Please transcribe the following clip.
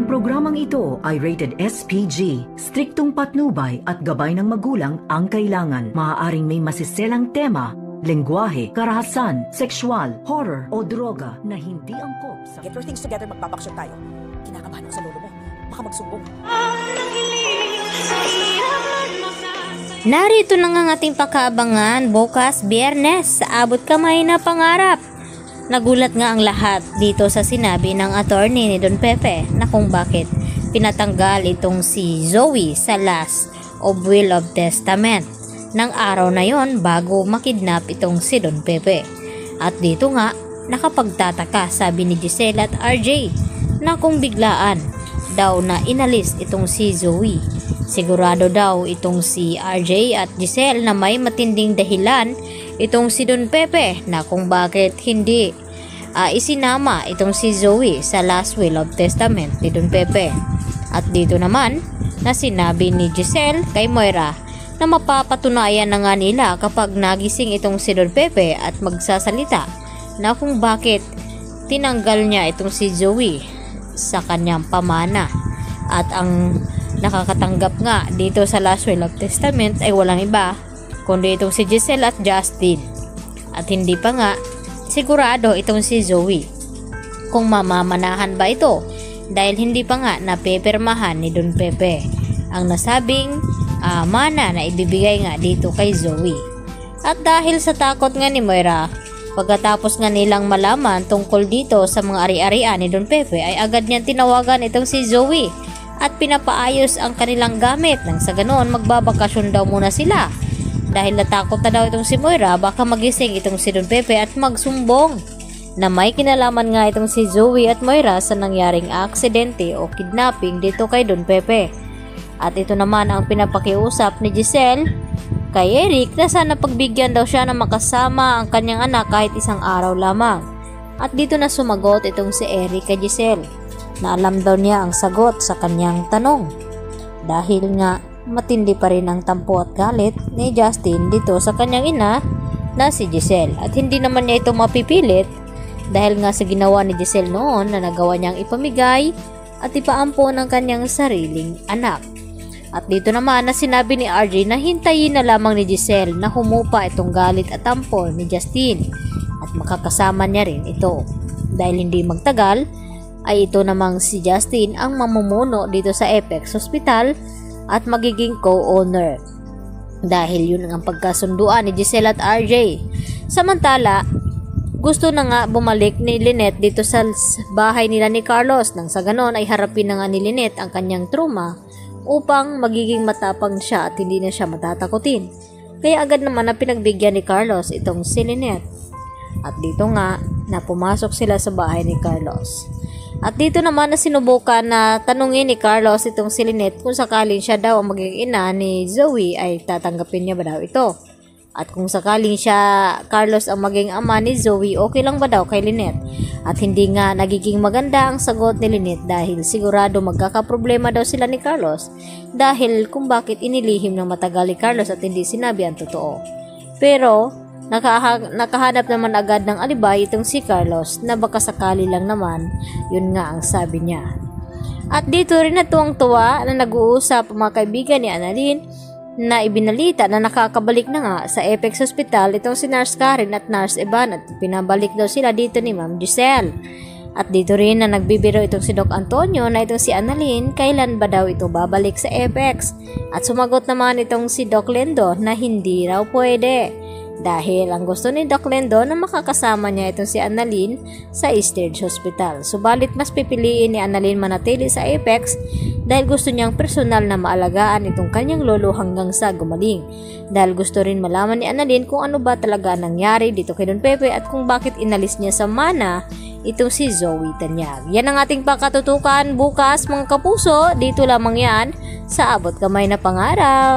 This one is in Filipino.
Ang programang ito ay rated SPG. Striktong patnubay at gabay ng magulang ang kailangan. Maaaring may masiselang tema, lengguwahe, karahasan, sexual, horror o droga na hindi angkop sa... Get your things together, magpapaksyon tayo. Kinakabahan ako sa lolo mo. Baka magsumbong. Narito na nga ang ating pakaabangan bukas Biyernes sa Abot Kamay na Pangarap. Nagulat nga ang lahat dito sa sinabi ng attorney ni Don Pepe na kung bakit pinatanggal itong si Zoe sa last of will of testament ng araw na yon bago makidnap itong si Don Pepe. At dito nga nakapagtataka sabi ni Giselle at RJ na kung biglaan daw na inalis itong si Zoe. Sigurado daw itong si RJ at Giselle na may matinding dahilan itong si Don Pepe na kung bakit hindi isinama itong si Zoe sa last will of testament ni Don Pepe. At dito naman na sinabi ni Giselle kay Moira na mapapatunayan na nga nila kapag nagising itong si Don Pepe at magsasalita na kung bakit tinanggal niya itong si Zoe sa kanyang pamana. At ang nakakatanggap nga dito sa last will of testament ay walang iba kundi itong si Giselle at Justin. At hindi pa nga sigurado itong si Zoe kung mamamanahan ba ito dahil hindi pa nga napepirmahan ni Don Pepe ang nasabing mana na ibibigay nga dito kay Zoe. At dahil sa takot nga ni Moira, pagkatapos nga nilang malaman tungkol dito sa mga ari-arian ni Don Pepe ay agad niyang tinawagan itong si Zoe at pinapaayos ang kanilang gamit nang sa ganoon magbabakasyon daw muna sila. Dahil natakot na daw itong si Moira baka magising itong si Don Pepe at magsumbong na may kinalaman nga itong si Zoe at Moira sa nangyaring aksidente o kidnapping dito kay Don Pepe. At ito naman ang pinapakiusap ni Giselle kay Eric na sana pagbigyan daw siya na makasama ang kanyang anak kahit isang araw lamang. At dito na sumagot itong si Eric kay Giselle na alam daw niya ang sagot sa kanyang tanong dahil nga matindi pa rin ang tampo at galit ni Justin dito sa kanyang ina na si Giselle. At hindi naman niya ito mapipilit dahil nga sa ginawa ni Giselle noon na nagawa niyang ipamigay at ipaampo ng kanyang sariling anak. At dito naman na sinabi ni RJ na hintayin na lamang ni Giselle na humupa itong galit at tampo ni Justin at makakasama niya rin ito. Dahil hindi magtagal ay ito namang si Justin ang mamumuno dito sa Apex Hospital at magiging co-owner dahil yun ang pagkasunduan ni Giselle at RJ. Samantala, gusto na nga bumalik ni Lynette dito sa bahay nila ni Carlos nang sa ganon ay harapin na nga ni Lynette ang kanyang trauma upang magiging matapang siya at hindi na siya matatakutin. Kaya agad naman na pinagbigyan ni Carlos itong si Lynette. At dito nga na pumasok sila sa bahay ni Carlos. At dito naman na sinubukan na tanungin ni Carlos itong si Lynette kung sakaling siya daw ang magiging ina ni Zoe ay tatanggapin niya ba daw ito. At kung sakaling siya, Carlos ang maging ama ni Zoe, okay lang ba daw kay Lynette? At hindi nga nagiging maganda ang sagot ni Lynette dahil sigurado magkakaproblema daw sila ni Carlos dahil kung bakit inilihim ng matagal ni Carlos at hindi sinabi ang totoo. Pero nakahanap naman agad ng alibay itong si Carlos na baka sakali lang naman, yun nga ang sabi niya. At dito rin na tuwang-tuwa na nag-uusap ang mga kaibigan ni Annalyn na ibinalita na nakakabalik na nga sa Apex Hospital itong si Nurse Karen at Nurse Evan at pinabalik daw sila dito ni Ma'am Giselle. At dito rin na nagbibiro itong si Doc Antonio na itong si Annalyn kailan ba daw ito babalik sa Apex. At sumagot naman itong si Doc Lendo na hindi raw pwede. Dahil ang gusto ni Doc Lendo na makakasama niya itong si Annalyn sa Easthridge Hospital. Subalit mas pipiliin ni Annalyn manatili sa Apex dahil gusto niyang personal na maalagaan itong kanyang lolo hanggang sa gumaling. Dahil gusto rin malaman ni Annalyn kung ano ba talaga nangyari dito kay Don Pepe at kung bakit inalis niya sa mana itong si Zoe Tanyag. Yan ang ating pakatutukan bukas mga kapuso. Dito lamang yan sa Abot Kamay na Pangarap.